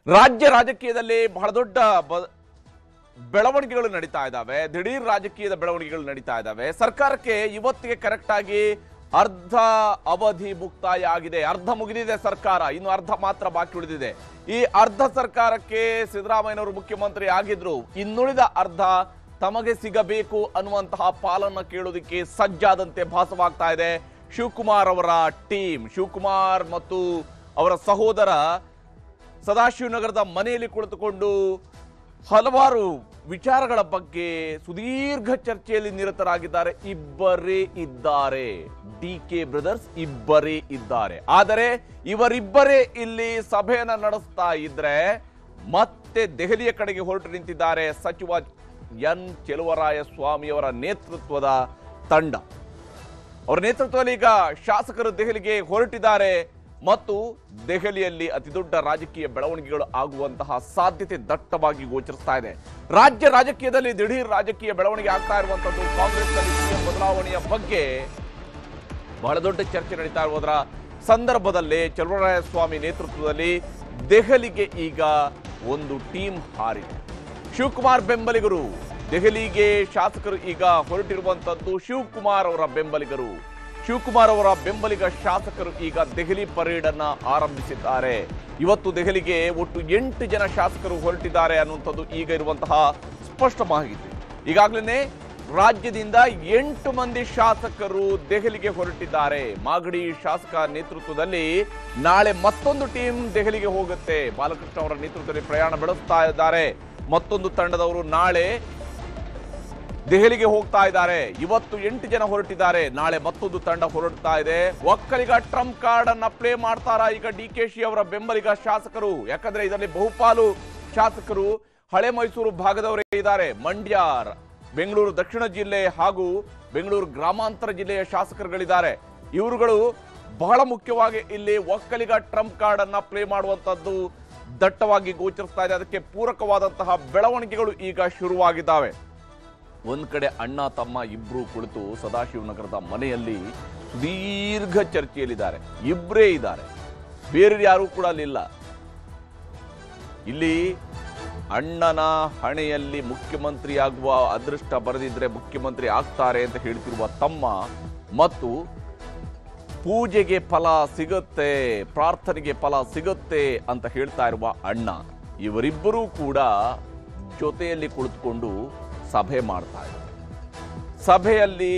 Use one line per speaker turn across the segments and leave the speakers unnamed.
ರಾಜ್ಯ ರಾಜಕೀಯದಲ್ಲಿ ಬಹಳ ದೊಡ್ಡ ಬೆಳವಣಿಗೆಗಳು ನಡೀತಾ ಇದ್ದಾವೆ. ದಿಢೀರ್ ರಾಜಕೀಯದ ಬೆಳವಣಿಗೆಗಳು ನಡೀತಾ ಇದ್ದಾವೆ. ಸರ್ಕಾರಕ್ಕೆ ಇವತ್ತಿಗೆ ಕರೆಕ್ಟ್ ಆಗಿ ಅರ್ಧ ಅವಧಿ ಮುಕ್ತಾಯ ಆಗಿದೆ. ಅರ್ಧ ಮುಗಿದಿದೆ ಸರ್ಕಾರ, ಇನ್ನು ಅರ್ಧ ಮಾತ್ರ ಬಾಕಿ ಉಳಿದಿದೆ. ಈ ಅರ್ಧ ಸರ್ಕಾರಕ್ಕೆ ಸಿದ್ದರಾಮಯ್ಯನವರು ಮುಖ್ಯಮಂತ್ರಿ ಆಗಿದ್ರು, ಇನ್ನುಳಿದ ಅರ್ಧ ತಮಗೆ ಸಿಗಬೇಕು ಅನ್ನುವಂತಹ ಪಾಲನ್ನ ಕೇಳೋದಕ್ಕೆ ಸಜ್ಜಾದಂತೆ ಭಾಸವಾಗ್ತಾ ಇದೆ ಶಿವಕುಮಾರ್ ಅವರ ಟೀಮ್. ಶಿವಕುಮಾರ್ ಮತ್ತು ಅವರ ಸಹೋದರ ಸದಾಶಿವನಗರದ ಮನೆಯಲ್ಲಿ ಕುಳಿತುಕೊಂಡು ಹಲವಾರು ವಿಚಾರಗಳ ಬಗ್ಗೆ ಸುದೀರ್ಘ ಚರ್ಚೆಯಲ್ಲಿ ನಿರತರಾಗಿದ್ದಾರೆ. ಇಬ್ಬರೇ ಇದ್ದಾರೆ, ಡಿಕೆ ಬ್ರದರ್ಸ್ ಇಬ್ಬರೇ ಇದ್ದಾರೆ. ಆದರೆ ಇವರಿಬ್ಬರೇ ಇಲ್ಲಿ ಸಭೆಯನ್ನ ನಡೆಸ್ತಾ ಇದ್ರೆ ಮತ್ತೆ ದೆಹಲಿಯ ಕಡೆಗೆ ಹೊರಟು ನಿಂತಿದ್ದಾರೆ ಸಚಿವ ಎನ್ ಚೆಲುವರಾಯಸ್ವಾಮಿಯವರ ನೇತೃತ್ವದ ತಂಡ. ಅವರ ನೇತೃತ್ವದಲ್ಲಿ ಈಗ ಶಾಸಕರು ದೆಹಲಿಗೆ ಹೊರಟಿದ್ದಾರೆ ಮತ್ತು ದೆಹಲಿಯಲ್ಲಿ ಅತಿದೊಡ್ಡ ರಾಜಕೀಯ ಬೆಳವಣಿಗೆಗಳು ಆಗುವಂತಹ ಸಾಧ್ಯತೆ ದಟ್ಟವಾಗಿ ಗೋಚರಿಸ್ತಾ ಇದೆ. ರಾಜ್ಯ ರಾಜಕೀಯದಲ್ಲಿ ದಿಢೀರ್ ರಾಜಕೀಯ ಬೆಳವಣಿಗೆ ಆಗ್ತಾ ಇರುವಂತದ್ದು, ಕಾಂಗ್ರೆಸ್ನಲ್ಲಿ ಸಿಎಂ ಬದಲಾವಣೆಯ ಬಗ್ಗೆ ಬಹಳ ದೊಡ್ಡ ಚರ್ಚೆ ನಡೀತಾ ಇರುವುದರ ಸಂದರ್ಭದಲ್ಲಿ ಚೆಲುವರಾಯಸ್ವಾಮಿ ನೇತೃತ್ವದಲ್ಲಿ ದೆಹಲಿಗೆ ಈಗ ಒಂದು ಟೀಮ್ ಹಾರಿದೆ. ಶಿವಕುಮಾರ್ ಬೆಂಬಲಿಗರು ದೆಹಲಿಗೆ ಶಾಸಕರು ಈಗ ಹೊರಟಿರುವಂತದ್ದು ಶಿವಕುಮಾರ್ ಅವರ ಬೆಂಬಲಿಗರು. ಶಿವಕುಮಾರ್ ಅವರ ಬೆಂಬಲಿಗ ಶಾಸಕರು ಈಗ ದೆಹಲಿ ಪರೇಡ್ ಅನ್ನ ಆರಂಭಿಸಿದ್ದಾರೆ. ಇವತ್ತು ದೆಹಲಿಗೆ ಒಟ್ಟು 8 ಜನ ಶಾಸಕರು ಹೊರಟಿದ್ದಾರೆ ಅನ್ನುವಂಥದ್ದು ಈಗ ಇರುವಂತಹ ಸ್ಪಷ್ಟ ಮಾಹಿತಿ. ಈಗಾಗಲೇ ರಾಜ್ಯದಿಂದ 8 ಮಂದಿ ಶಾಸಕರು ದೆಹಲಿಗೆ ಹೊರಟಿದ್ದಾರೆ. ಮಾಗಡಿ ಶಾಸಕ ನೇತೃತ್ವದಲ್ಲಿ ನಾಳೆ ಮತ್ತೊಂದು ಟೀಮ್ ದೆಹಲಿಗೆ ಹೋಗುತ್ತೆ. ಬಾಲಕೃಷ್ಣ ಅವರ ನೇತೃತ್ವದಲ್ಲಿ ಪ್ರಯಾಣ ಬೆಳೆಸ್ತಾ ಇದ್ದಾರೆ. ಮತ್ತೊಂದು ತಂಡದವರು ನಾಳೆ ದೆಹಲಿಗೆ ಹೋಗ್ತಾ ಇದ್ದಾರೆ. ಇವತ್ತು 8 ಜನ ಹೊರಟಿದ್ದಾರೆ, ನಾಳೆ ಮತ್ತೊಂದು ತಂಡ ಹೊರಡ್ತಾ ಇದೆ. ಒಕ್ಕಲಿಗ ಟ್ರಂಪ್ ಕಾರ್ಡ್ ಅನ್ನ ಪ್ಲೇ ಮಾಡ್ತಾರಾ ಈಗ ಡಿಕೆಶಿ ಅವರ ಬೆಂಬಲಿಗ ಶಾಸಕರು? ಯಾಕಂದ್ರೆ ಇದರಲ್ಲಿ ಬಹುಪಾಲು ಶಾಸಕರು ಹಳೆ ಮೈಸೂರು ಭಾಗದವರೇ ಇದ್ದಾರೆ. ಮಂಡ್ಯ, ಬೆಂಗಳೂರು ದಕ್ಷಿಣ ಜಿಲ್ಲೆ ಹಾಗೂ ಬೆಂಗಳೂರು ಗ್ರಾಮಾಂತರ ಜಿಲ್ಲೆಯ ಶಾಸಕರುಗಳಿದ್ದಾರೆ. ಇವರುಗಳು ಬಹಳ ಮುಖ್ಯವಾಗಿ ಇಲ್ಲಿ ಒಕ್ಕಲಿಗ ಟ್ರಂಪ್ ಕಾರ್ಡ್ ಅನ್ನ ಪ್ಲೇ ಮಾಡುವಂತದ್ದು ದಟ್ಟವಾಗಿ ಗೋಚರಿಸ್ತಾ ಇದೆ. ಅದಕ್ಕೆ ಪೂರಕವಾದಂತಹ ಬೆಳವಣಿಗೆಗಳು ಈಗ ಶುರುವಾಗಿದ್ದಾವೆ. ಒಂದ್ ಕಡೆ ಅಣ್ಣ ತಮ್ಮ ಇಬ್ರು ಕುಳಿತು ಸದಾಶಿವನಗರದ ಮನೆಯಲ್ಲಿ ಸುದೀರ್ಘ ಚರ್ಚೆಯಲ್ಲಿದ್ದಾರೆ. ಇಬ್ಬರೇ ಇದ್ದಾರೆ, ಬೇರೆ ಯಾರು ಕೂಡ ಅಲ್ಲಿಲ್ಲ. ಇಲ್ಲಿ ಅಣ್ಣನ ಹಣೆಯಲ್ಲಿ ಮುಖ್ಯಮಂತ್ರಿ ಆಗುವ ಅದೃಷ್ಟ ಬರೆದಿದ್ರೆ ಮುಖ್ಯಮಂತ್ರಿ ಆಗ್ತಾರೆ ಅಂತ ಹೇಳ್ತಿರುವ ತಮ್ಮ ಮತ್ತು ಪೂಜೆಗೆ ಫಲ ಸಿಗುತ್ತೆ, ಪ್ರಾರ್ಥನೆಗೆ ಫಲ ಸಿಗುತ್ತೆ ಅಂತ ಹೇಳ್ತಾ ಇರುವ ಅಣ್ಣ, ಇವರಿಬ್ಬರೂ ಕೂಡ ಜೊತೆಯಲ್ಲಿ ಕುಳಿತುಕೊಂಡು ಸಭೆ ಮಾಡ್ತಾ ಇದ್ದಾರೆ. ಸಭೆಯಲ್ಲಿ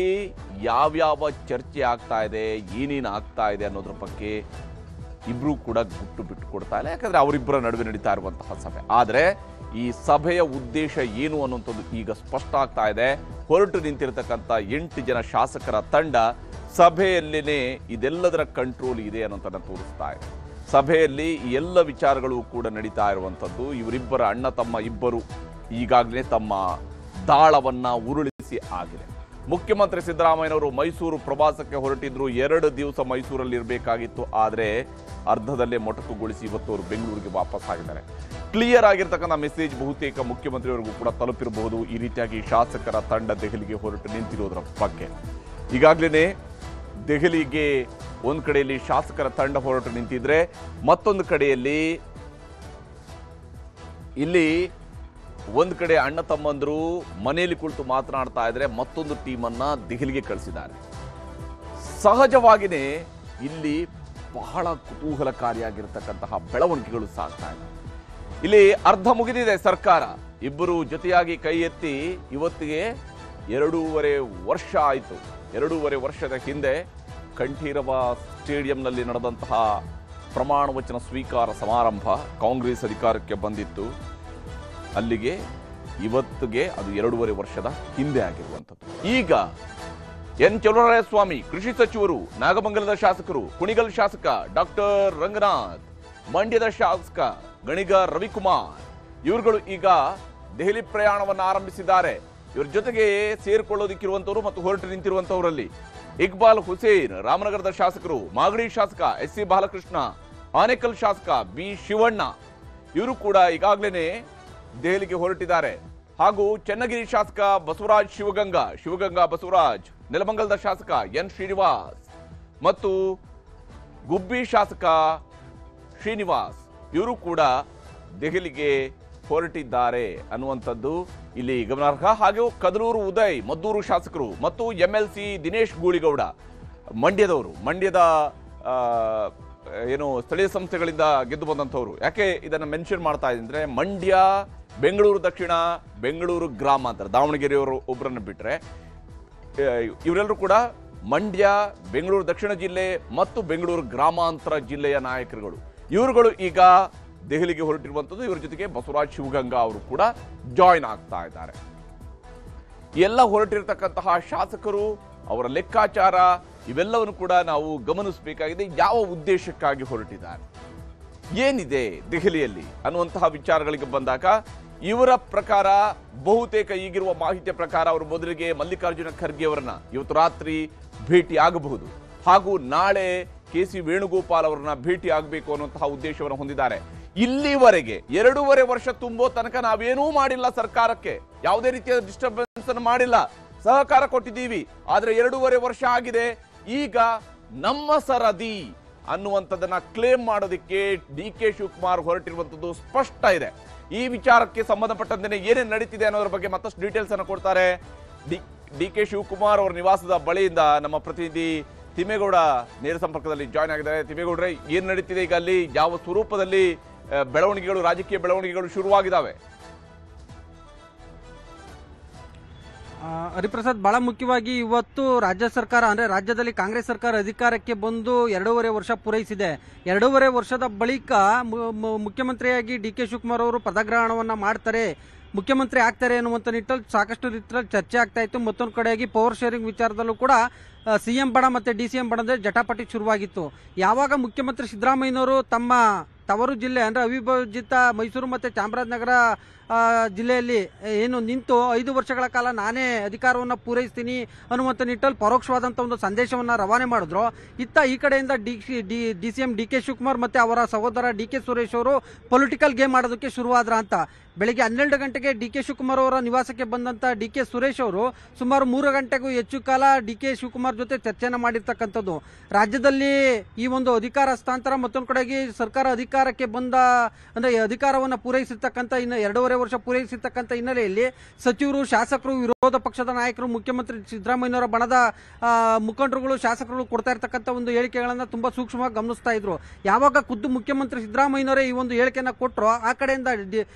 ಯಾವ್ಯಾವ ಚರ್ಚೆ ಆಗ್ತಾ ಇದೆ, ಏನೇನು ಆಗ್ತಾ ಇದೆ ಅನ್ನೋದ್ರ ಬಗ್ಗೆ ಇಬ್ರು ಕೂಡ ಗುಟ್ಟು ಬಿಟ್ಟು ಕೊಡ್ತಾ ಇಲ್ಲ. ಯಾಕಂದ್ರೆ ಅವರಿಬ್ಬರ ನಡುವೆ ನಡೀತಾ ಇರುವಂತಹ ಸಭೆ. ಆದರೆ ಈ ಸಭೆಯ ಉದ್ದೇಶ ಏನು ಅನ್ನುವಂಥದ್ದು ಈಗ ಸ್ಪಷ್ಟ ಆಗ್ತಾ ಇದೆ. ಹೊರಟು ನಿಂತಿರತಕ್ಕಂಥ 8 ಜನ ಶಾಸಕರ ತಂಡ ಸಭೆಯಲ್ಲೇನೆ ಇದೆಲ್ಲದರ ಕಂಟ್ರೋಲ್ ಇದೆ ಅನ್ನೋದನ್ನ ತೋರಿಸ್ತಾ ಇದೆ. ಸಭೆಯಲ್ಲಿ ಎಲ್ಲ ವಿಚಾರಗಳು ಕೂಡ ನಡೀತಾ ಇರುವಂಥದ್ದು. ಇವರಿಬ್ಬರ ಅಣ್ಣ ತಮ್ಮ ಇಬ್ಬರು ಈಗಾಗಲೇ ತಮ್ಮ ದಾಳವನ್ನ ಉರುಳಿಸಿ ಆಗಿದೆ. ಮುಖ್ಯಮಂತ್ರಿ ಸಿದ್ದರಾಮಯ್ಯನವರು ಮೈಸೂರು ಪ್ರವಾಸಕ್ಕೆ ಹೊರಟಿದ್ರು. 2 ದಿವಸ ಮೈಸೂರಲ್ಲಿ ಇರಬೇಕಾಗಿತ್ತು, ಆದರೆ ಅರ್ಧದಲ್ಲೇ ಮೊಟಕುಗೊಳಿಸಿ ಇವತ್ತು ಅವರು ಬೆಂಗಳೂರಿಗೆ ವಾಪಸ್ ಆಗಿದ್ದಾರೆ. ಕ್ಲಿಯರ್ ಆಗಿರ್ತಕ್ಕಂಥ ಮೆಸೇಜ್ ಬಹುತೇಕ ಮುಖ್ಯಮಂತ್ರಿಯವರಿಗೂ ಕೂಡ ತಲುಪಿರಬಹುದು. ಈ ರೀತಿಯಾಗಿ ಶಾಸಕರ ತಂಡ ದೆಹಲಿಗೆ ಹೊರಟು ನಿಂತಿರೋದ್ರ ಬಗ್ಗೆ ಈಗಾಗಲೇ ದೆಹಲಿಗೆ ಒಂದು ಕಡೆಯಲ್ಲಿ ಶಾಸಕರ ತಂಡ ಹೊರಟು ನಿಂತಿದ್ರೆ, ಮತ್ತೊಂದು ಕಡೆಯಲ್ಲಿ ಇಲ್ಲಿ ಒಂದು ಕಡೆ ಅಣ್ಣ ತಮ್ಮಂದರು ಮನೆಯಲ್ಲಿ ಕುಳಿತು ಮಾತನಾಡ್ತಾ ಇದ್ರೆ, ಮತ್ತೊಂದು ಟೀಮನ್ನ ದೆಹಲಿಗೆ ಕಳಿಸಿದ್ದಾರೆ. ಸಹಜವಾಗಿಯೇ ಇಲ್ಲಿ ಬಹಳ ಕುತೂಹಲಕಾರಿಯಾಗಿರ್ತಕ್ಕಂತಹ ಬೆಳವಣಿಗೆಗಳು ಸಾಗ್ತಾ ಇದೆ. ಇಲ್ಲಿ ಅರ್ಧ ಮುಗಿದಿದೆ ಸರ್ಕಾರ. ಇಬ್ಬರು ಜೊತೆಯಾಗಿ ಕೈ ಎತ್ತಿ ಇವತ್ತಿಗೆ 2.5 ವರ್ಷ ಆಯಿತು. 2.5 ವರ್ಷದ ಹಿಂದೆ ಕಂಠೀರವ ಸ್ಟೇಡಿಯಂನಲ್ಲಿ ನಡೆದಂತಹ ಪ್ರಮಾಣ ವಚನ ಸ್ವೀಕಾರ ಸಮಾರಂಭ ಕಾಂಗ್ರೆಸ್ ಅಧಿಕಾರಕ್ಕೆ ಬಂದಿತ್ತು. ಅಲ್ಲಿಗೆ ಇವತ್ತಿಗೆ ಅದು 2.5 ವರ್ಷದ ಹಿಂದೆ ಆಗಿರುವಂಥದ್ದು. ಈಗ ಎನ್ ಚೆಲುವರಾಯಸ್ವಾಮಿ ಕೃಷಿ ಸಚಿವರು, ನಾಗಮಂಗಲದ ಶಾಸಕರು, ಕುಣಿಗಲ್ ಶಾಸಕ ಡಾಕ್ಟರ್ ರಂಗನಾಥ್, ಮಂಡ್ಯದ ಶಾಸಕ ಗಣಿಗ ರವಿಕುಮಾರ್, ಇವರುಗಳು ಈಗ ದೆಹಲಿ ಪ್ರಯಾಣವನ್ನು ಆರಂಭಿಸಿದ್ದಾರೆ. ಇವರ ಜೊತೆಗೆ ಸೇರಿಕೊಳ್ಳೋದಕ್ಕಿರುವಂತವರು ಮತ್ತು ಹೊರಟು ನಿಂತಿರುವಂತವರಲ್ಲಿ ಇಕ್ಬಾಲ್ ಹುಸೇನ್, ರಾಮನಗರದ ಶಾಸಕರು, ಮಾಗಡಿ ಶಾಸಕ SC ಬಾಲಕೃಷ್ಣ, ಆನೇಕಲ್ ಶಾಸಕ ಬಿ ಶಿವಣ್ಣ, ಇವರು ಕೂಡ ಈಗಾಗಲೇ ದೆಹಲಿಗೆ ಹೊರಟಿದ್ದಾರೆ. ಹಾಗೂ ಚನ್ನಗಿರಿ ಶಾಸಕ ಬಸವರಾಜ್ ಶಿವಗಂಗಾ ಬಸವರಾಜ್, ನೆಲಮಂಗಲದ ಶಾಸಕ ಎನ್ ಶ್ರೀನಿವಾಸ್ ಮತ್ತು ಗುಬ್ಬಿ ಶಾಸಕ ಶ್ರೀನಿವಾಸ್ ಇವರು ಕೂಡ ದೆಹಲಿಗೆ ಹೊರಟಿದ್ದಾರೆ ಅನ್ನುವಂಥದ್ದು ಇಲ್ಲಿ ಗಮನಾರ್ಹ. ಹಾಗೂ ಕದಲೂರು ಉದಯ್ ಮದ್ದೂರು ಶಾಸಕರು ಮತ್ತು MLC ದಿನೇಶ್ ಗೂಳಿಗೌಡ ಮಂಡ್ಯದ ಏನು ಸ್ಥಳೀಯ ಸಂಸ್ಥೆಗಳಿಂದ ಗೆದ್ದು ಬಂದಂಥವ್ರು. ಯಾಕೆ ಇದನ್ನು ಮೆನ್ಷನ್ ಮಾಡ್ತಾ ಇದ್ದೀನಿ ಅಂದರೆ ಮಂಡ್ಯ, ಬೆಂಗಳೂರು ದಕ್ಷಿಣ, ಬೆಂಗಳೂರು ಗ್ರಾಮಾಂತರ, ದಾವಣಗೆರೆಯವರು ಒಬ್ಬರನ್ನು ಬಿಟ್ಟರೆ ಇವರೆಲ್ಲರೂ ಕೂಡ ಮಂಡ್ಯ, ಬೆಂಗಳೂರು ದಕ್ಷಿಣ ಜಿಲ್ಲೆ ಮತ್ತು ಬೆಂಗಳೂರು ಗ್ರಾಮಾಂತರ ಜಿಲ್ಲೆಯ ನಾಯಕರುಗಳು. ಇವರುಗಳು ಈಗ ದೆಹಲಿಗೆ ಹೊರಟಿರುವಂಥದ್ದು. ಇವರ ಜೊತೆಗೆ ಬಸವರಾಜ್ ಶಿವಗಂಗಾ ಅವರು ಕೂಡ ಜಾಯಿನ್ ಆಗ್ತಾ ಇದ್ದಾರೆ. ಎಲ್ಲ ಹೊರಟಿರತಕ್ಕಂತಹ ಶಾಸಕರು, ಅವರ ಲೆಕ್ಕಾಚಾರ ಇವೆಲ್ಲವನ್ನು ಕೂಡ ನಾವು ಗಮನಿಸಬೇಕಾಗಿದೆ. ಯಾವ ಉದ್ದೇಶಕ್ಕಾಗಿ ಹೊರಟಿದ್ದಾರೆ, ಏನಿದೆ ದೆಹಲಿಯಲ್ಲಿ ಅನ್ನುವಂತಹ ವಿಚಾರಗಳಿಗೆ ಬಂದಾಗ ಇವರ ಪ್ರಕಾರ ಬಹುತೇಕ ಈಗಿರುವ ಮಾಹಿತಿಯ ಪ್ರಕಾರ ಅವರು ಮೊದಲಿಗೆ ಮಲ್ಲಿಕಾರ್ಜುನ ಖರ್ಗೆ ಅವರನ್ನ ಇವತ್ತು ರಾತ್ರಿ ಭೇಟಿ ಆಗಬಹುದು, ಹಾಗೂ ನಾಳೆ KC ವೇಣುಗೋಪಾಲ್ ಅವರನ್ನ ಭೇಟಿ ಆಗಬೇಕು ಅನ್ನುವಂತಹ ಉದ್ದೇಶವನ್ನು ಹೊಂದಿದ್ದಾರೆ. ಇಲ್ಲಿವರೆಗೆ 2.5 ವರ್ಷ ತುಂಬೋ ತನಕ ನಾವೇನೂ ಮಾಡಿಲ್ಲ, ಸರ್ಕಾರಕ್ಕೆ ಯಾವುದೇ ರೀತಿಯ ಡಿಸ್ಟರ್ಬೆನ್ಸ್ ಅನ್ನು ಮಾಡಿಲ್ಲ, ಸಹಕಾರ ಕೊಟ್ಟಿದ್ದೀವಿ. ಆದ್ರೆ 2.5 ವರ್ಷ ಆಗಿದೆ, ಈಗ ನಮ್ಮ ಸರದಿ ಅನ್ನುವಂಥದ್ದನ್ನ ಕ್ಲೇಮ್ ಮಾಡೋದಕ್ಕೆ DK ಶಿವಕುಮಾರ್ ಹೊರಟಿರುವಂಥದ್ದು ಸ್ಪಷ್ಟ ಇದೆ. ಈ ವಿಚಾರಕ್ಕೆ ಸಂಬಂಧಪಟ್ಟಂತೆ ಏನೇನು ನಡೀತಿದೆ ಅನ್ನೋದ್ರ ಬಗ್ಗೆ ಮತ್ತಷ್ಟು ಡೀಟೇಲ್ಸ್ ಅನ್ನು ಕೊಡ್ತಾರೆ DK ಶಿವಕುಮಾರ್ ಅವರ ನಿವಾಸದ ಬಳಿಯಿಂದ ನಮ್ಮ ಪ್ರತಿನಿಧಿ ತಿಮ್ಮೇಗೌಡ ನೇರ ಸಂಪರ್ಕದಲ್ಲಿ ಜಾಯ್ನ್ ಆಗಿದ್ದಾರೆ. ತಿಮ್ಮೇಗೌಡ್ರೆ, ಏನ್ ನಡೀತಿದೆ ಈಗ ಅಲ್ಲಿ, ಯಾವ ಸ್ವರೂಪದಲ್ಲಿ ಬೆಳವಣಿಗೆಗಳು, ರಾಜಕೀಯ ಬೆಳವಣಿಗೆಗಳು ಶುರುವಾಗಿದ್ದಾವೆ?
ಹರಿಪ್ರಸಾದ್, ಬಹಳ ಮುಖ್ಯವಾಗಿ ಇವತ್ತು ರಾಜ್ಯ ಸರ್ಕಾರ ಅಂದ್ರೆ ರಾಜ್ಯದಲ್ಲಿ ಕಾಂಗ್ರೆಸ್ ಸರ್ಕಾರ ಅಧಿಕಾರಕ್ಕೆ ಬಂದು 2.5 ವರ್ಷ ಪೂರೈಸಿದೆ. 2.5 ವರ್ಷದ ಬಳಿಕ ಮುಖ್ಯಮಂತ್ರಿಯಾಗಿ DK ಶಿವಕುಮಾರ್ ಅವರು ಪದಗ್ರಹಣವನ್ನ ಮಾಡ್ತಾರೆ, ಮುಖ್ಯಮಂತ್ರಿ ಆಗ್ತಾರೆ ಅನ್ನುವಂಥ ನಿಟ್ಟಲ್ಲಿ ಸಾಕಷ್ಟು ರೀತಿಯಲ್ಲಿ ಚರ್ಚೆ ಆಗ್ತಾ ಇತ್ತು. ಮತ್ತೊಂದು ಕಡೆಯಾಗಿ ಪವರ್ ಶೇರಿಂಗ್ ವಿಚಾರದಲ್ಲೂ ಕೂಡ CM ಬಣ ಮತ್ತೆ DCM ಬಣದ ಜಟಾಪಟಿ ಶುರುವಾಗಿತ್ತು. ಯಾವಾಗ ಮುಖ್ಯಮಂತ್ರಿ ಸಿದ್ದರಾಮಯ್ಯನವರು ತಮ್ಮ ತವರು ಜಿಲ್ಲೆ ಅಂದ್ರೆ ಅವಿಭಜಿತ ಮೈಸೂರು ಮತ್ತೆ ಚಾಮರಾಜನಗರ ಜಿಲ್ಲೆಯಲ್ಲಿ ಏನು ನಿಂತು 5 ವರ್ಷಗಳ ಕಾಲ ನಾನೇ ಅಧಿಕಾರವನ್ನು ಪೂರೈಸ್ತೀನಿ ಅನ್ನುವಂಥ ನಿಟ್ಟಲ್ಲಿ ಪರೋಕ್ಷವಾದಂಥ ಒಂದು ಸಂದೇಶವನ್ನು ರವಾನೆ ಮಾಡಿದ್ರು. ಈ ಕಡೆಯಿಂದ DCM DK ಶಿವಕುಮಾರ್ ಮತ್ತೆ ಅವರ ಸಹೋದರ DK ಸುರೇಶ್ ಅವರು ಪೊಲಿಟಿಕಲ್ ಗೇಮ್ ಆಡೋದಕ್ಕೆ ಶುರುವಾದ್ರ ಅಂತ. ಬೆಳಿಗ್ಗೆ 12 ಗಂಟೆಗೆ DK ಶಿವಕುಮಾರ್ ಅವರ ನಿವಾಸಕ್ಕೆ ಬಂದಂತ DK ಸುರೇಶ್ ಅವರು ಸುಮಾರು 3 ಗಂಟೆಗೂ ಹೆಚ್ಚು ಕಾಲ DK ಶಿವಕುಮಾರ್ ಜೊತೆ ಚರ್ಚೆನ ಮಾಡಿರ್ತಕ್ಕಂಥದ್ದು. ರಾಜ್ಯದಲ್ಲಿ ಈ ಒಂದು ಅಧಿಕಾರ ಹಸ್ತಾಂತರ, ಮತ್ತೊಂದು ಕಡೆಗೆ ಸರ್ಕಾರ ಅಧಿಕಾರಕ್ಕೆ ಬಂದ ಅಂದ್ರೆ ಅಧಿಕಾರವನ್ನು ಪೂರೈಸಿರ್ತಕ್ಕಂಥ ಇನ್ನು 2.5 ವರ್ಷ ಪೂರೈಸಿರ್ತಕ್ಕಂಥ ಹಿನ್ನೆಲೆಯಲ್ಲಿ ಸಚಿವರು, ಶಾಸಕರು, ವಿರೋಧ ಪಕ್ಷದ ನಾಯಕರು, ಮುಖ್ಯಮಂತ್ರಿ ಸಿದ್ದರಾಮಯ್ಯನವರ ಬಣದ ಮುಖಂಡರುಗಳು, ಶಾಸಕರು ಕೊಡ್ತಾ ಇರ್ತಕ್ಕಂಥ ಒಂದು ಹೇಳಿಕೆಗಳನ್ನ ತುಂಬಾ ಸೂಕ್ಷ್ಮವಾಗಿ ಗಮನಿಸ್ತಾ ಇದ್ರು. ಯಾವಾಗ ಖುದ್ದು ಮುಖ್ಯಮಂತ್ರಿ ಸಿದ್ದರಾಮಯ್ಯನವರೇ ಈ ಒಂದು ಹೇಳಿಕೆಯನ್ನ ಕೊಟ್ಟರು, ಆ ಕಡೆಯಿಂದ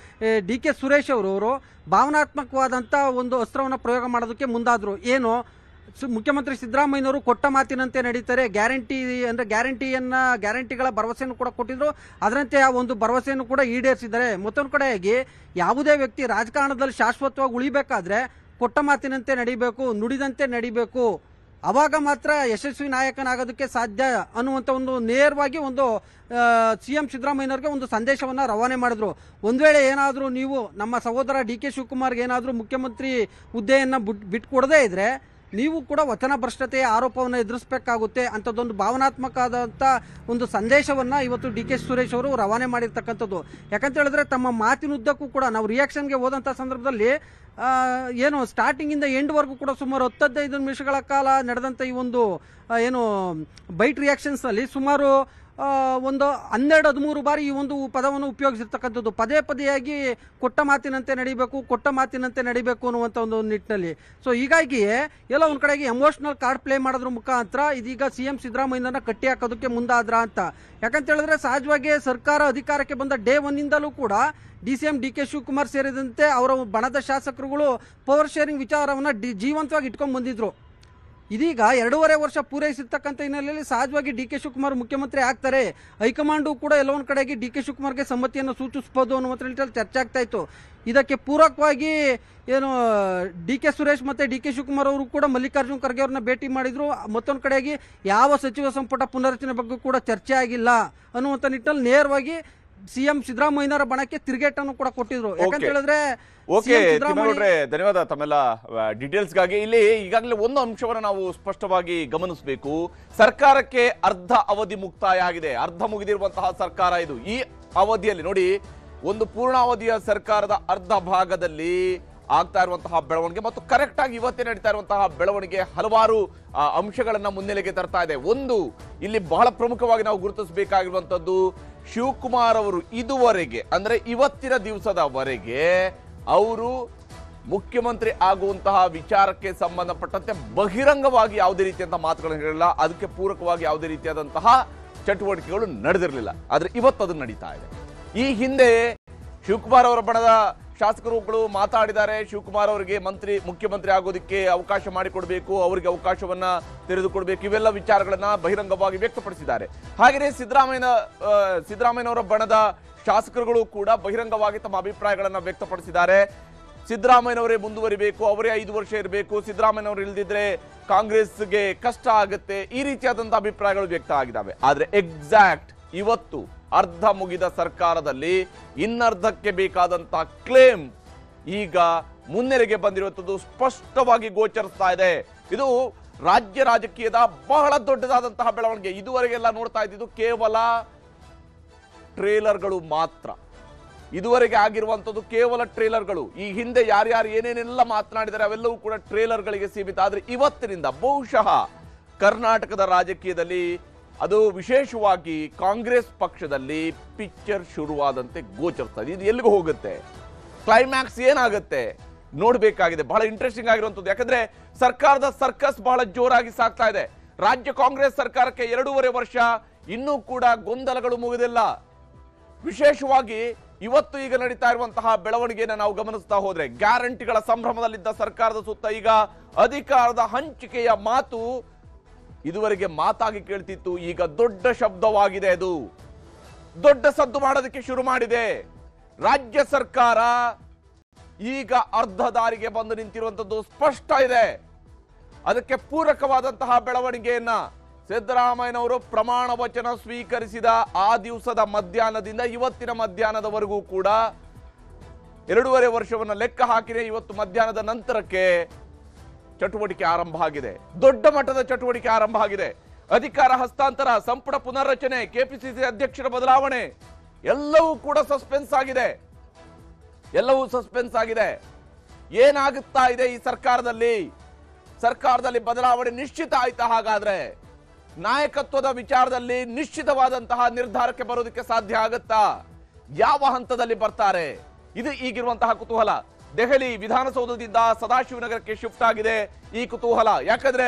DK ಸುರೇಶ್ ಅವರು ಭಾವನಾತ್ಮಕವಾದಂತ ಒಂದು ಅಸ್ತ್ರವನ್ನು ಪ್ರಯೋಗ ಮಾಡೋದಕ್ಕೆ ಮುಂದಾದ್ರು. ಏನು, ಮುಖ್ಯಮಂತ್ರಿ ಸಿದ್ದರಾಮಯ್ಯನವರು ಕೊಟ್ಟ ಮಾತಿನಂತೆ ನಡೀತಾರೆ, ಗ್ಯಾರಂಟಿಗಳ ಭರವಸೆಯನ್ನು ಕೂಡ ಕೊಟ್ಟಿದ್ರು, ಅದರಂತೆ ಆ ಒಂದು ಭರವಸೆಯನ್ನು ಕೂಡ ಈಡೇರಿಸಿದ್ದಾರೆ. ಮತ್ತೊಂದು ಕಡೆಯಾಗಿ ಯಾವುದೇ ವ್ಯಕ್ತಿ ರಾಜಕಾರಣದಲ್ಲಿ ಶಾಶ್ವತವಾಗಿ ಉಳಿಬೇಕಾದ್ರೆ ಕೊಟ್ಟ ಮಾತಿನಂತೆ ನಡಿಬೇಕು, ನುಡಿದಂತೆ ನಡಿಬೇಕು, ಅವಾಗ ಮಾತ್ರ ಯಶಸ್ವಿ ನಾಯಕನಾಗೋದಕ್ಕೆ ಸಾಧ್ಯ ಅನ್ನುವಂಥ ಒಂದು ನೇರವಾಗಿ ಒಂದು CM ಸಿದ್ದರಾಮಯ್ಯನವರಿಗೆ ಒಂದು ಸಂದೇಶವನ್ನ ರವಾನೆ ಮಾಡಿದ್ರು. ಒಂದ್ ವೇಳೆ ಏನಾದರೂ ನೀವು ನಮ್ಮ ಸಹೋದರ DK ಶಿವಕುಮಾರ್ಗೆ ಏನಾದರೂ ಮುಖ್ಯಮಂತ್ರಿ ಹುದ್ದೆಯನ್ನ ಬಿಟ್ಕೊಡದೇ ಇದ್ರೆ ನೀವು ಕೂಡ ವಚನ ಭ್ರಷ್ಟತೆಯ ಆರೋಪವನ್ನು ಎದುರಿಸಬೇಕಾಗುತ್ತೆ ಅಂತದೊಂದು ಭಾವನಾತ್ಮಕವಾದಂಥ ಒಂದು ಸಂದೇಶವನ್ನ ಇವತ್ತು DK ಸುರೇಶ್ ಅವರು ರವಾನೆ ಮಾಡಿರ್ತಕ್ಕಂಥದ್ದು. ಯಾಕಂತ ಹೇಳಿದ್ರೆ ತಮ್ಮ ಮಾತಿನುದ್ದಕ್ಕೂ ಕೂಡ ನಾವು ರಿಯಾಕ್ಷನ್ಗೆ ಹೋದಂಥ ಸಂದರ್ಭದಲ್ಲಿ ಏನು ಸ್ಟಾರ್ಟಿಂಗ್ ಇಂದ ಎಂಡ್ ವರ್ಗೂ ಕೂಡ ಸುಮಾರು 10-15 ನಿಮಿಷಗಳ ಕಾಲ ನಡೆದಂಥ ಈ ಒಂದು ಏನು ಬೈಟ್ ರಿಯಾಕ್ಷನ್ಸ್ ಅಲ್ಲಿ ಸುಮಾರು ಒಂದು 12-13 ಬಾರಿ ಈ ಒಂದು ಪದವನ್ನು ಉಪಯೋಗಿಸಿರ್ತಕ್ಕಂಥದ್ದು. ಪದೇ ಪದೇಯಾಗಿ ಕೊಟ್ಟ ಮಾತಿನಂತೆ ನಡಿಬೇಕು ಅನ್ನುವಂಥ ಒಂದು ನಿಟ್ಟಿನಲ್ಲಿ. ಸೊ ಹೀಗಾಗಿ ಎಲ್ಲ ಒಂದ್ ಕಡೆಗೆ ಎಮೋಷನಲ್ ಕಾರ್ಡ್ ಪ್ಲೇ ಮಾಡೋದ್ರ ಮುಖಾಂತರ ಇದೀಗ CM ಸಿದ್ದರಾಮಯ್ಯನ ಕಟ್ಟಿ ಹಾಕೋದಕ್ಕೆ ಮುಂದಾದ್ರ ಅಂತ. ಯಾಕಂತ ಹೇಳಿದ್ರೆ ಸಹಜವಾಗಿ ಸರ್ಕಾರ ಅಧಿಕಾರಕ್ಕೆ ಬಂದ ಡೇ 1 ಇಂದಲೂ ಕೂಡ DCM DK ಶಿವಕುಮಾರ್ ಸೇರಿದಂತೆ ಅವರ ಬಣದ ಶಾಸಕರುಗಳು ಪವರ್ ಶೇರಿಂಗ್ ವಿಚಾರವನ್ನ ಜೀವಂತವಾಗಿ ಇಟ್ಕೊಂಡ್ ಬಂದಿದ್ರು. ಇದೀಗ 2.5 ವರ್ಷ ಪೂರೈಸಿರ್ತಕ್ಕಂಥ ಹಿನ್ನೆಲೆಯಲ್ಲಿ ಸಹಜವಾಗಿ DK ಶಿವಕುಮಾರ್ ಮುಖ್ಯಮಂತ್ರಿ ಆಗ್ತಾರೆ, ಹೈಕಮಾಂಡು ಕೂಡ ಎಲ್ಲೊಂದ್ ಕಡೆಗೆ DK ಶಿವಕುಮಾರ್ಗೆ ಸಮ್ಮತಿಯನ್ನು ಸೂಚಿಸಬಹುದು ಅನ್ನುವಂಥ ನಿಟ್ಟಿನಲ್ಲಿ ಚರ್ಚೆ ಆಗ್ತಾ ಇತ್ತು. ಇದಕ್ಕೆ ಪೂರಕವಾಗಿ ಏನು DK ಸುರೇಶ್ ಮತ್ತೆ DK ಶಿವಕುಮಾರ್ ಅವರು ಕೂಡ ಮಲ್ಲಿಕಾರ್ಜುನ ಖರ್ಗೆ ಅವ್ರನ್ನ ಭೇಟಿ ಮಾಡಿದ್ರು. ಮತ್ತೊಂದು ಕಡೆಗೆ ಯಾವ ಸಚಿವ ಸಂಪುಟ ಪುನರಚನೆ ಬಗ್ಗೆ ಕೂಡ ಚರ್ಚೆ ಆಗಿಲ್ಲ ಅನ್ನುವಂಥ ನಿಟ್ಟಿನಲ್ಲಿ ನೇರವಾಗಿ CM ಸಿದ್ದರಾಮಯ್ಯನವರ ಬಣಕ್ಕೆ ತಿರುಗೇಟನ್ನು ಕೂಡ ಕೊಟ್ಟಿದ್ರು. ಯಾಕಂತ ಹೇಳಿದ್ರೆ
ಧನ್ಯವಾದ ತಮ್ಮೆಲ್ಲ ಡೀಟೇಲ್ಸ್ಗಾಗಿ. ಇಲ್ಲಿ ಈಗಾಗಲೇ ಒಂದು ಅಂಶವನ್ನು ನಾವು ಸ್ಪಷ್ಟವಾಗಿ ಗಮನಿಸಬೇಕು. ಸರ್ಕಾರಕ್ಕೆ ಅರ್ಧ ಅವಧಿ ಮುಕ್ತಾಯ ಆಗಿದೆ, ಅರ್ಧ ಮುಗಿದಿರುವಂತಹ ಸರ್ಕಾರ ಇದು. ಈ ಅವಧಿಯಲ್ಲಿ ನೋಡಿ, ಒಂದು ಪೂರ್ಣಾವಧಿಯ ಸರ್ಕಾರದ ಅರ್ಧ ಭಾಗದಲ್ಲಿ ಆಗ್ತಾ ಇರುವಂತಹ ಬೆಳವಣಿಗೆ ಮತ್ತು ಕರೆಕ್ಟ್ ಆಗಿ ಇವತ್ತೇ ನಡೀತಾ ಇರುವಂತಹ ಬೆಳವಣಿಗೆ ಹಲವಾರು ಅಂಶಗಳನ್ನ ಮುನ್ನೆಲೆಗೆ ತರ್ತಾ ಇದೆ. ಒಂದು, ಇಲ್ಲಿ ಬಹಳ ಪ್ರಮುಖವಾಗಿ ನಾವು ಗುರುತಿಸಬೇಕಾಗಿರುವಂತದ್ದು ಶಿವಕುಮಾರ್ ಅವರು ಇದುವರೆಗೆ ಅಂದ್ರೆ ಇವತ್ತಿನ ದಿವಸದವರೆಗೆ ಅವರು ಮುಖ್ಯಮಂತ್ರಿ ಆಗುವಂತಹ ವಿಚಾರಕ್ಕೆ ಸಂಬಂಧಪಟ್ಟಂತೆ ಬಹಿರಂಗವಾಗಿ ಯಾವುದೇ ರೀತಿಯಂತಹ ಮಾತುಗಳನ್ನು ಹೇಳಿಲ್ಲ, ಅದಕ್ಕೆ ಪೂರಕವಾಗಿ ಯಾವುದೇ ರೀತಿಯಾದಂತಹ ಚಟುವಟಿಕೆಗಳು ನಡೆದಿರಲಿಲ್ಲ. ಆದ್ರೆ ಇವತ್ತು ಅದು ನಡೀತಾ ಇದೆ. ಈ ಹಿಂದೆ ಶಿವಕುಮಾರ್ ಅವರ ಬಣದ ಶಾಸಕರುಗಳು ಮಾತಾಡಿದ್ದಾರೆ. ಶಿವಕುಮಾರ್ ಅವರಿಗೆ ಮುಖ್ಯಮಂತ್ರಿ ಆಗೋದಕ್ಕೆ ಅವಕಾಶ ಮಾಡಿಕೊಡ್ಬೇಕು, ಅವರಿಗೆ ಅವಕಾಶವನ್ನ ತೆರೆದುಕೊಡ್ಬೇಕು, ಇವೆಲ್ಲ ವಿಚಾರಗಳನ್ನ ಬಹಿರಂಗವಾಗಿ ವ್ಯಕ್ತಪಡಿಸಿದ್ದಾರೆ. ಹಾಗೆಯೇ ಸಿದ್ದರಾಮಯ್ಯನವರ ಬಣದ ಶಾಸಕರುಗಳು ಕೂಡ ಬಹಿರಂಗವಾಗಿ ತಮ್ಮ ಅಭಿಪ್ರಾಯಗಳನ್ನ ವ್ಯಕ್ತಪಡಿಸಿದ್ದಾರೆ. ಸಿದ್ದರಾಮಯ್ಯನವರೇ ಮುಂದುವರಿಬೇಕು, ಅವರೇ 5 ವರ್ಷ ಇರಬೇಕು, ಸಿದ್ದರಾಮಯ್ಯನವರು ಇಲ್ದಿದ್ರೆ ಕಾಂಗ್ರೆಸ್ಗೆ ಕಷ್ಟ ಆಗುತ್ತೆ, ಈ ರೀತಿಯಾದಂತಹ ಅಭಿಪ್ರಾಯಗಳು ವ್ಯಕ್ತ ಆಗಿದ್ದಾವೆ. ಆದ್ರೆ ಎಕ್ಸಾಕ್ಟ್ ಇವತ್ತು ಅರ್ಧ ಮುಗಿದ ಸರ್ಕಾರದಲ್ಲಿ ಇನ್ನರ್ಧಕ್ಕೆ ಬೇಕಾದಂತಹ ಕ್ಲೇಮ್ ಈಗ ಮುನ್ನೆಲೆಗೆ ಬಂದಿರುವಂತದ್ದು ಸ್ಪಷ್ಟವಾಗಿ ಗೋಚರಿಸ್ತಾ ಇದೆ. ಇದು ರಾಜ್ಯ ರಾಜಕೀಯದ ಬಹಳ ದೊಡ್ಡದಾದಂತಹ ಬೆಳವಣಿಗೆ. ಇದುವರೆಗೆಲ್ಲ ನೋಡ್ತಾ ಇದ್ದಿದ್ದು ಕೇವಲ ಟ್ರೇಲರ್ಗಳು ಮಾತ್ರ. ಇದುವರೆಗೆ ಆಗಿರುವಂತದ್ದು ಕೇವಲ ಟ್ರೇಲರ್ಗಳು. ಈ ಹಿಂದೆ ಯಾರ್ಯಾರು ಏನೇನೆಲ್ಲ ಮಾತನಾಡಿದರೆ ಅವೆಲ್ಲವೂ ಕೂಡ ಟ್ರೇಲರ್ಗಳಿಗೆ ಸೀಮಿತ. ಆದ್ರೆ ಇವತ್ತಿನಿಂದ ಬಹುಶಃ ಕರ್ನಾಟಕದ ರಾಜಕೀಯದಲ್ಲಿ, ಅದು ವಿಶೇಷವಾಗಿ ಕಾಂಗ್ರೆಸ್ ಪಕ್ಷದಲ್ಲಿ ಪಿಕ್ಚರ್ ಶುರುವಾದಂತೆ ಗೋಚರಿಸ್ತದೆ. ಇದು ಎಲ್ಲಿಗೂ ಹೋಗುತ್ತೆ, ಕ್ಲೈಮ್ಯಾಕ್ಸ್ ಏನಾಗುತ್ತೆ ನೋಡ್ಬೇಕಾಗಿದೆ. ಬಹಳ ಇಂಟ್ರೆಸ್ಟಿಂಗ್ ಆಗಿರುವಂತದ್ದು. ಯಾಕಂದ್ರೆ ಸರ್ಕಾರದ ಸರ್ಕಸ್ ಬಹಳ ಜೋರಾಗಿ ಸಾಗ್ತಾ ಇದೆ. ರಾಜ್ಯ ಕಾಂಗ್ರೆಸ್ ಸರ್ಕಾರಕ್ಕೆ 2.5 ವರ್ಷ, ಇನ್ನೂ ಕೂಡ ಗೊಂದಲಗಳು ಮುಗಿದಿಲ್ಲ. ವಿಶೇಷವಾಗಿ ಇವತ್ತು ಈಗ ನಡೀತಾ ಇರುವಂತಹ ಬೆಳವಣಿಗೆಯನ್ನು ನಾವು ಗಮನಿಸ್ತಾ ಹೋದ್ರೆ, ಗ್ಯಾರಂಟಿಗಳ ಸಂಭ್ರಮದಲ್ಲಿದ್ದ ಸರ್ಕಾರದ ಸುತ್ತ ಈಗ ಅಧಿಕಾರದ ಹಂಚಿಕೆಯ ಮಾತು ಇದುವರೆಗೆ ಮಾತಾಗಿ ಕೇಳ್ತಿತ್ತು, ಈಗ ದೊಡ್ಡ ಶಬ್ದವಾಗಿದೆ. ಅದು ದೊಡ್ಡ ಸದ್ದು ಮಾಡೋದಕ್ಕೆ ಶುರು ಮಾಡಿದೆ. ರಾಜ್ಯ ಸರ್ಕಾರ ಈಗ ಅರ್ಧ ದಾರಿಗೆ ಬಂದು ನಿಂತಿರುವಂತದ್ದು ಸ್ಪಷ್ಟ ಇದೆ. ಅದಕ್ಕೆ ಪೂರಕವಾದಂತಹ ಬೆಳವಣಿಗೆಯನ್ನ ಸಿದ್ದರಾಮಯ್ಯನವರು ಪ್ರಮಾಣ ವಚನ ಸ್ವೀಕರಿಸಿದ ಆ ದಿವಸದ ಮಧ್ಯಾಹ್ನದಿಂದ ಇವತ್ತಿನ ಮಧ್ಯಾಹ್ನದವರೆಗೂ ಕೂಡ 2.5 ವರ್ಷವನ್ನು ಲೆಕ್ಕ ಹಾಕಿನೇ ಇವತ್ತು ಮಧ್ಯಾಹ್ನದ ನಂತರಕ್ಕೆ ಚಟುವಟಿಕೆ ಆರಂಭ ಆಗಿದೆ. ದೊಡ್ಡ ಮಟ್ಟದ ಚಟುವಟಿಕೆ ಆರಂಭ ಆಗಿದೆ. ಅಧಿಕಾರ ಹಸ್ತಾಂತರ, ಸಂಪುಟ ಪುನರ್ರಚನೆ, ಕೆಪಿಸಿಸಿ ಅಧ್ಯಕ್ಷರ ಬದಲಾವಣೆ ಎಲ್ಲವೂ ಕೂಡ ಸಸ್ಪೆನ್ಸ್ ಆಗಿದೆ. ಏನಾಗುತ್ತಾ ಇದೆ ಈ ಸರ್ಕಾರದಲ್ಲಿ ಬದಲಾವಣೆ ನಿಶ್ಚಿತ ಆಯ್ತಾ? ಹಾಗಾದ್ರೆ ನಾಯಕತ್ವದ ವಿಚಾರದಲ್ಲಿ ನಿಶ್ಚಿತವಾದಂತಹ ನಿರ್ಧಾರಕ್ಕೆ ಬರೋದಕ್ಕೆ ಸಾಧ್ಯ ಆಗುತ್ತಾ? ಯಾವ ಹಂತದಲ್ಲಿ ಬರ್ತಾರೆ? ಇದು ಈಗಿರುವಂತಹ ಕುತೂಹಲ. ದೆಹಲಿ ವಿಧಾನಸೌಧದಿಂದ ಸದಾಶಿವನಗರಕ್ಕೆ ಶಿಫ್ಟ್ ಆಗಿದೆ ಈ ಕುತೂಹಲ. ಯಾಕಂದ್ರೆ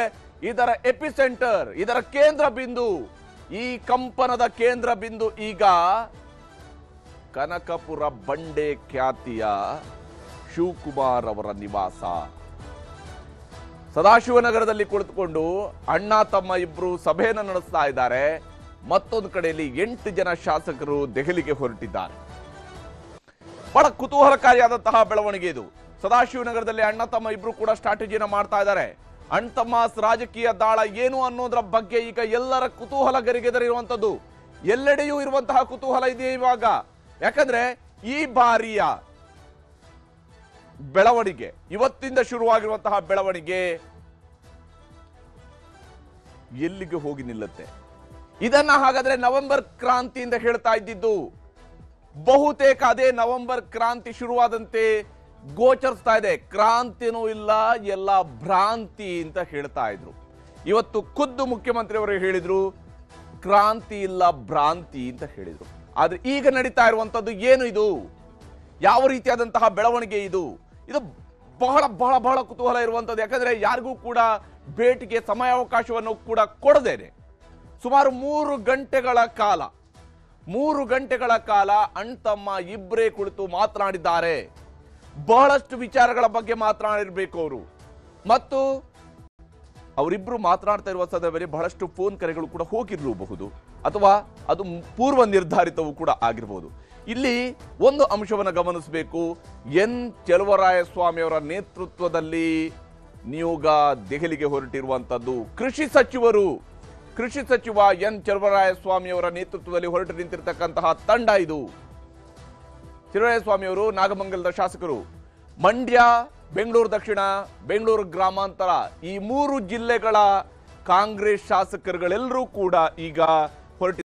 ಇದರ ಎಪಿಸೆಂಟರ್, ಇದರ ಕೇಂದ್ರ ಬಿಂದು, ಈ ಕಂಪನದ ಕೇಂದ್ರ ಬಿಂದು ಈಗ ಕನಕಪುರ ಬಂಡೆ ಖ್ಯಾತಿಯ ಶಿವಕುಮಾರ್ ಅವರ ನಿವಾಸ. ಸದಾಶಿವನಗರದಲ್ಲಿ ಕುಳಿತುಕೊಂಡು ಅಣ್ಣ ತಮ್ಮ ಇಬ್ರು ಸಭೆಯನ್ನು ನಡೆಸ್ತಾ ಇದ್ದಾರೆ. ಮತ್ತೊಂದು ಕಡೆಯಲ್ಲಿ 8 ಜನ ಶಾಸಕರು ದೆಹಲಿಗೆ ಹೊರಟಿದ್ದಾರೆ. ಬಹಳ ಕುತೂಹಲಕಾರಿಯಾದಂತಹ ಬೆಳವಣಿಗೆ ಇದು. ಸದಾಶಿವನಗರದಲ್ಲಿ ಅಣ್ಣ ತಮ್ಮ ಇಬ್ರು ಕೂಡ ಸ್ಟ್ರಾಟಜಿಯನ್ನು ಮಾಡ್ತಾ ಇದ್ದಾರೆ. ಅಣ್ಣ ತಮ್ಮ ರಾಜಕೀಯ ದಾಳ ಏನು ಅನ್ನೋದ್ರ ಬಗ್ಗೆ ಈಗ ಎಲ್ಲರ ಕುತೂಹಲ ಗರಿಗೆದರಿರುವಂತದ್ದು. ಎಲ್ಲೆಡೆಯೂ ಇರುವಂತಹ ಕುತೂಹಲ ಇದೆ ಇವಾಗ. ಯಾಕಂದ್ರೆ ಈ ಬಾರಿಯ ಬೆಳವಣಿಗೆ, ಇವತ್ತಿಂದ ಶುರುವಾಗಿರುವಂತಹ ಬೆಳವಣಿಗೆ ಎಲ್ಲಿಗೆ ಹೋಗಿ ನಿಲ್ಲುತ್ತೆ? ಇದನ್ನ ಹಾಗಾದ್ರೆ ನವೆಂಬರ್ ಕ್ರಾಂತಿಯಿಂದ ಹೇಳ್ತಾ ಇದ್ದಿದ್ದು, ಬಹುತೇಕ ಅದೇ ನವೆಂಬರ್ ಕ್ರಾಂತಿ ಶುರುವಾದಂತೆ ಗೋಚರಿಸ್ತಾ ಇದೆ. ಕ್ರಾಂತಿನೂ ಇಲ್ಲ, ಎಲ್ಲ ಭ್ರಾಂತಿ ಅಂತ ಹೇಳ್ತಾ ಇದ್ರು. ಇವತ್ತು ಖುದ್ದು ಮುಖ್ಯಮಂತ್ರಿಯವರು ಹೇಳಿದ್ರು ಕ್ರಾಂತಿ ಇಲ್ಲ, ಭ್ರಾಂತಿ ಅಂತ ಹೇಳಿದ್ರು. ಆದ್ರೆ ಈಗ ನಡೀತಾ ಇರುವಂತದ್ದು ಏನು? ಇದು ಯಾವ ರೀತಿಯಾದಂತಹ ಬೆಳವಣಿಗೆ? ಇದು ಬಹಳ ಬಹಳ ಬಹಳ ಕುತೂಹಲ ಇರುವಂತದ್ದು. ಯಾಕಂದ್ರೆ ಯಾರಿಗೂ ಕೂಡ ಭೇಟಿಗೆ ಸಮಯಾವಕಾಶವನ್ನು ಕೂಡ ಕೊಡದೇನೆ ಸುಮಾರು 3 ಗಂಟೆಗಳ ಕಾಲ ಅಣ್ಣ ತಮ್ಮ ಇಬ್ಬರೇ ಕುಳಿತು ಮಾತನಾಡಿದ್ದಾರೆ. ಬಹಳಷ್ಟು ವಿಚಾರಗಳ ಬಗ್ಗೆ ಮಾತನಾಡಿರ್ಬೇಕು ಅವರು. ಮತ್ತು ಅವರಿಬ್ರು ಮಾತನಾಡ್ತಾ ಇರುವ ಸಂದರ್ಭದಲ್ಲಿ ಬಹಳಷ್ಟು ಫೋನ್ ಕರೆಗಳು ಕೂಡ ಹೋಗಿರಬಹುದು, ಅಥವಾ ಅದು ಪೂರ್ವ ನಿರ್ಧಾರಿತವೂ ಕೂಡ ಆಗಿರಬಹುದು. ಇಲ್ಲಿ ಒಂದು ಅಂಶವನ್ನು ಗಮನಿಸಬೇಕು. ಎನ್ ಚೆಲುವರಾಯಸ್ವಾಮಿ ಅವರ ನೇತೃತ್ವದಲ್ಲಿ ನಿಯೋಗ ದೆಹಲಿಗೆ ಹೊರಟಿರುವಂತದ್ದು. ಕೃಷಿ ಸಚಿವ ಎನ್ ಚೆಲುವರಾಯಸ್ವಾಮಿ ಅವರ ನೇತೃತ್ವದಲ್ಲಿ ಹೊರಟು ನಿಂತಿರತಕ್ಕಂತಹ ತಂಡ ಇದು. ಚೆಲುವರಾಯಸ್ವಾಮಿ ಅವರು ನಾಗಮಂಗಲದ ಶಾಸಕರು. ಮಂಡ್ಯ, ಬೆಂಗಳೂರು ದಕ್ಷಿಣ, ಬೆಂಗಳೂರು ಗ್ರಾಮಾಂತರ, ಈ 3 ಜಿಲ್ಲೆಗಳ ಕಾಂಗ್ರೆಸ್ ಶಾಸಕರುಗಳೆಲ್ಲರೂ ಕೂಡ ಈಗ ಹೊರಟಿ